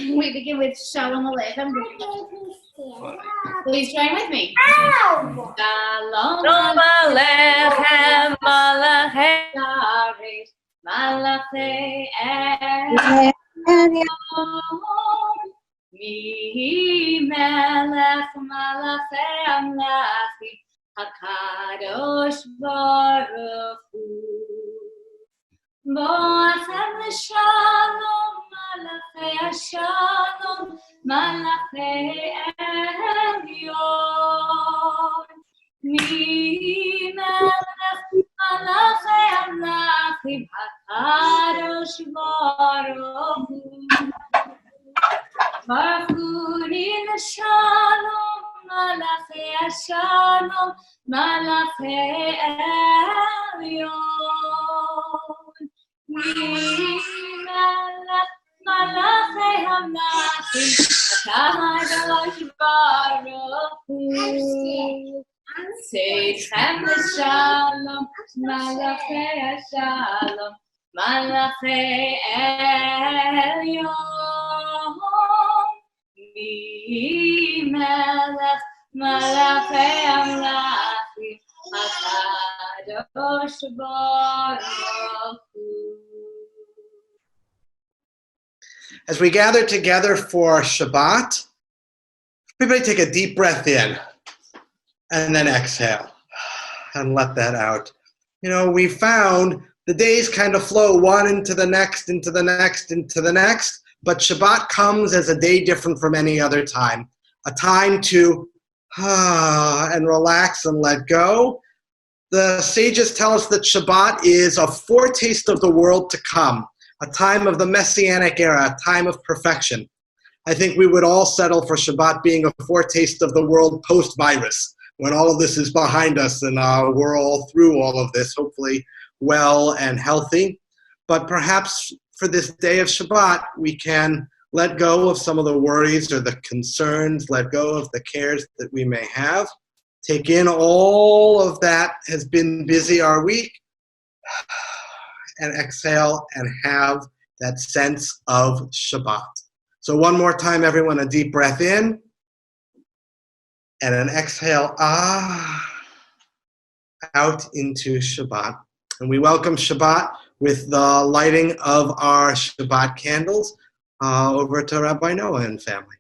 We begin with Shalom Aleichem. Please join with me. Shalom Aleichem, Malachei Malachei Elyon, Mi Melech Malachei Amlachim, HaKadosh Baruch Hu. Bo'achem l'shalom, Malachei Shalom, Malachei Elyon. Mi Melech Malachei Amlachim, HaKadosh Baruch Hu. Baruch Hu l'shalom, Malachei Shalom, Malachei Elyon. Melech Malachei Hamlachim, HaKadosh Baruch Hu. Seichem l'shalom, Malachei Shalom, Malachei Elyon. Mi Melech Malachei Hamlachim, HaKadosh Baruch Hu. As we gather together for Shabbat, everybody take a deep breath in and then exhale and let that out. You know, we found the days kind of flow one into the next, into the next, into the next, but Shabbat comes as a day different from any other time, a time to and relax and let go. The sages tell us that Shabbat is a foretaste of the world to come, a time of the Messianic era, a time of perfection. I think we would all settle for Shabbat being a foretaste of the world post-virus, when all of this is behind us and we're all through all of this, hopefully well and healthy. But perhaps for this day of Shabbat, we can let go of some of the worries or the concerns, let go of the cares that we may have, take in all of that has been busy our week, and exhale and have that sense of Shabbat. So one more time, everyone, a deep breath in and an exhale, out into Shabbat. And we welcome Shabbat with the lighting of our Shabbat candles over to Rabbi Noah and family.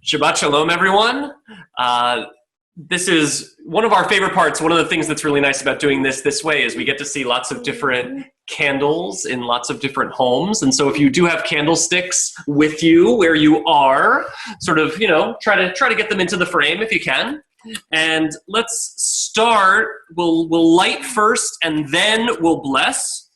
Shabbat Shalom, everyone. This is one of our favorite parts. One of the things that's really nice about doing this way is we get to see lots of different candles in lots of different homes. And so if you do have candlesticks with you where you are, sort of, you know, try to get them into the frame if you can. And let's start. We'll light first and then we'll bless.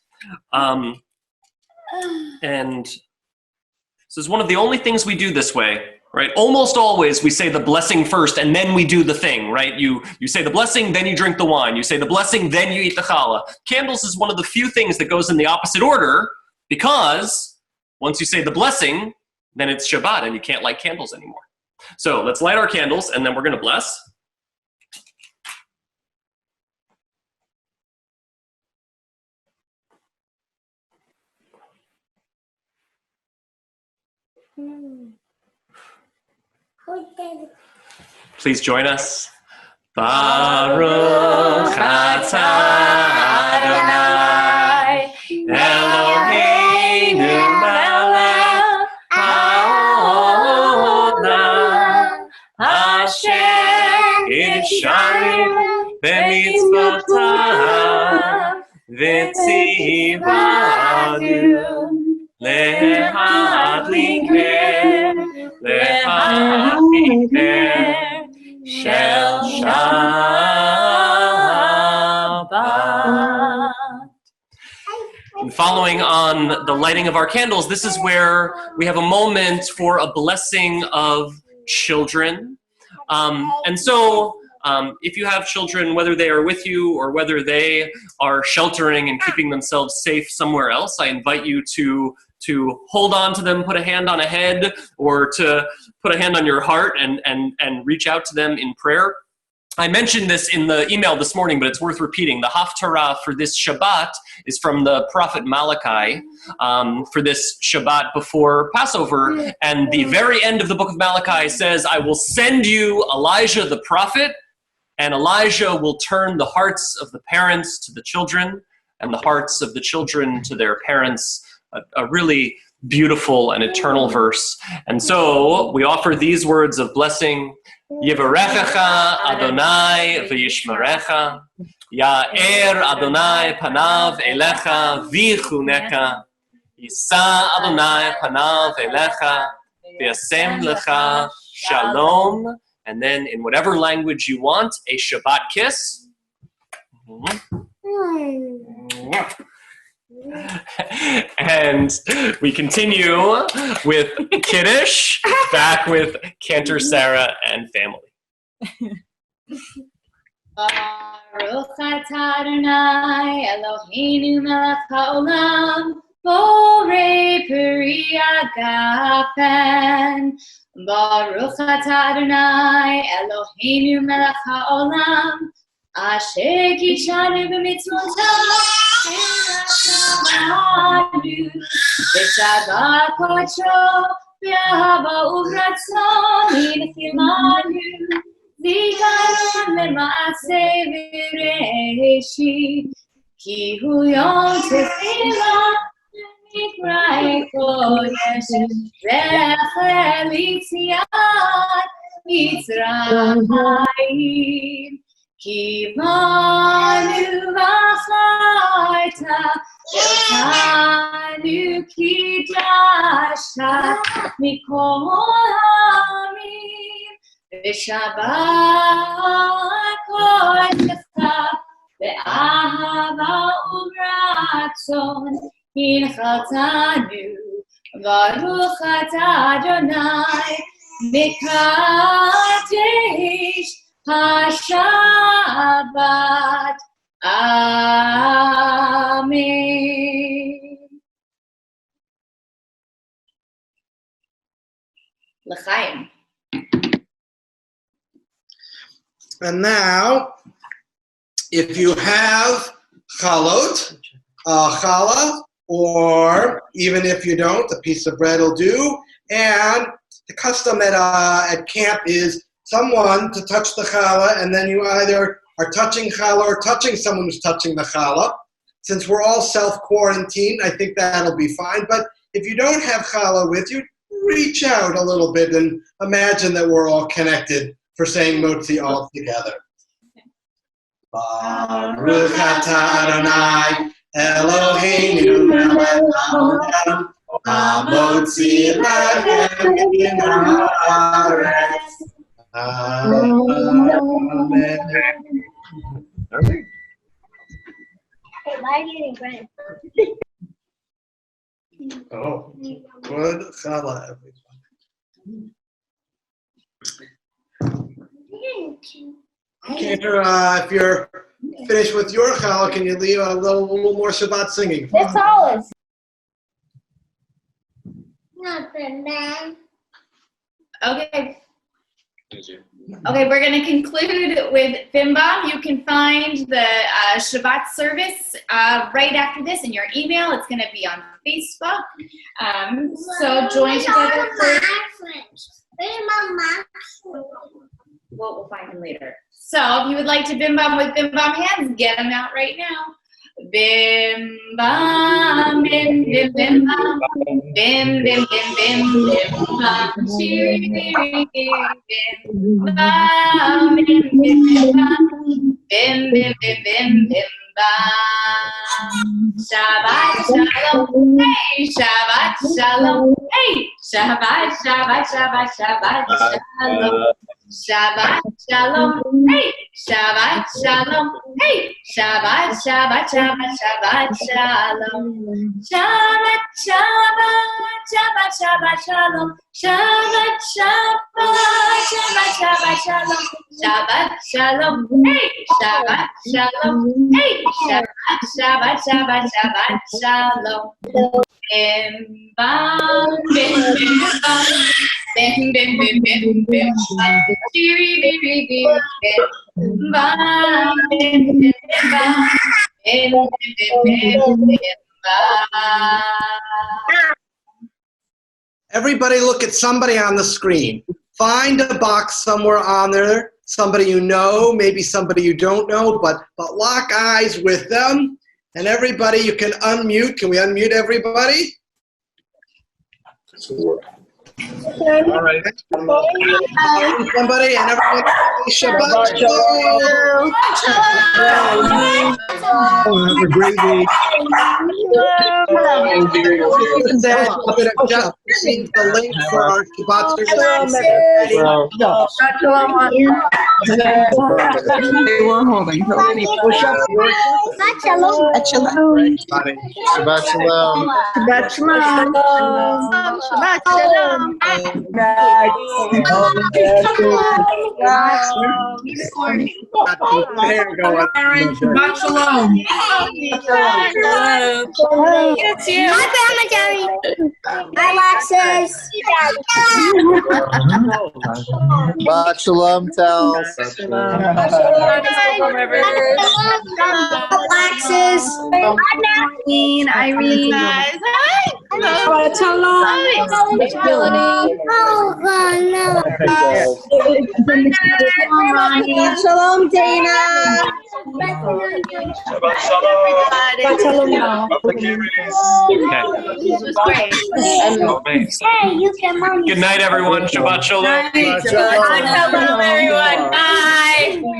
And this is one of the only things we do this way. Right? Almost always we say the blessing first and then we do the thing, right? You say the blessing, then you drink the wine. You say the blessing, then you eat the challah. Candles is one of the few things that goes in the opposite order because once you say the blessing, then it's Shabbat and you can't light candles anymore. So let's light our candles and then we're going to bless. Please join us. Baruch atah Adonai Eloheinu melech haolam asher yisharim b'mitzvotav v'tzivanu lehadliker Shel Shabbat. And following on the lighting of our candles, this is where we have a moment for a blessing of children. And so if you have children, whether they are with you or whether they are sheltering and keeping themselves safe somewhere else, I invite you to hold on to them, put a hand on a head, or to put a hand on your heart and reach out to them in prayer. I mentioned this in the email this morning, but it's worth repeating. The Haftarah for this Shabbat is from the prophet Malachi for this Shabbat before Passover. And the very end of the book of Malachi says, I will send you Elijah the prophet, and Elijah will turn the hearts of the parents to the children and the hearts of the children to their parents. A really beautiful and eternal verse. And so we offer these words of blessing. Yivarechecha Adonai v'yishmerecha, Ya'er Adonai panav elecha v'yichunecha, Yisa Adonai panav elecha v'yasem lecha shalom. And then in whatever language you want, a Shabbat kiss. And we continue with Kiddush, back with Cantor Sarah and family. Baruch atah Adonai Eloheinu melech haolam borei peri agafen. Baruch atah Adonai Eloheinu melech haolam asher kishanu b'mitzvotav B'Shabbat kodsho b'ahava uvratzon hinchilanu zikaron lema'aseh v'reishit ki hu yom tefillah mikrai kodesh zecher l'yetziat Mitzrayim Kivanu v'acharta Elkanu kidashta Mikol ha'amim V'Shabbat kodecha Be'ahava uvratzon Hinchaltanu Baruch atah Adonai Mekadesh HaShabbat. Amen. L'chaim. And now, if you have chalot, challah, or even if you don't, a piece of bread will do. And the custom at camp is someone to touch the challah, and then you either are touching challah or touching someone who's touching the challah. Since we're all self-quarantined, I think that'll be fine. But if you don't have challah with you, reach out a little bit and imagine that we're all connected for saying motzi all together. Baruch atah Adonai Eloheinu melech haolam hamotzi lechem min haaretz. Amen. Hey, why are you getting bread? Oh, good challah, everyone. Cantor, if you're finished with your challah, can you leave a little more Shabbat singing? It's all. Nothing, man. Okay. Okay, we're going to conclude with Bimbam. You can find the Shabbat service right after this in your email. It's going to be on Facebook. So join together for... We'll find him later. So if you would like to Bimbam with Bimbam hands, get them out right now. Bim bam bim bim bim bam bim bim bim bim bim bam chiri bim bam bim bim bim bam bim bim bim bim bim bam. Shabbat shalom, hey Shabbat shalom, hey Shabbat Shabbat Shabbat Shabbat shalom. Shabbat shalom, hey, Shabbat shalom, hey, Shabbat Shabbat Shabbat Shabbat shalom. Shabbat Shabbat Shabbat Shabbat shalom. Shabbat Shabbat Shabbat Shabbat shalom. Shabbat shalom, hey, Shabbat shalom, hey, Shabbat Shabbat Shabbat Shabbat shalom. Bim bam bim bim bam. Bim bim bim bim bim bam. Diri diri diri bim bam. Bim bim bim bam. Bim bim bim bim bam. Everybody look at somebody on the screen. Find a box somewhere on there, somebody you know, maybe somebody you don't know, but lock eyes with them. And everybody, you can unmute. Can we unmute everybody? All right. Somebody and everyone say Shabbat Shalom. Have a great week. Just received the link for our Shabbat Shalom. We're holding. Shabbat Shalom. Shabbat Shalom. Shabbat Shalom. Shabbat Shalom. Shabbat Shalom. It's you. Hi, Grandma Jerry. Hi, Alexis. Shabbat Shalom, Tels. Alexis. Irene. Shabbat Shalom. Shalom, Dana. Shabbat Shalom. Okay. Good night, everyone. Shabbat Shalom. Shabbat Shalom, everyone. Bye.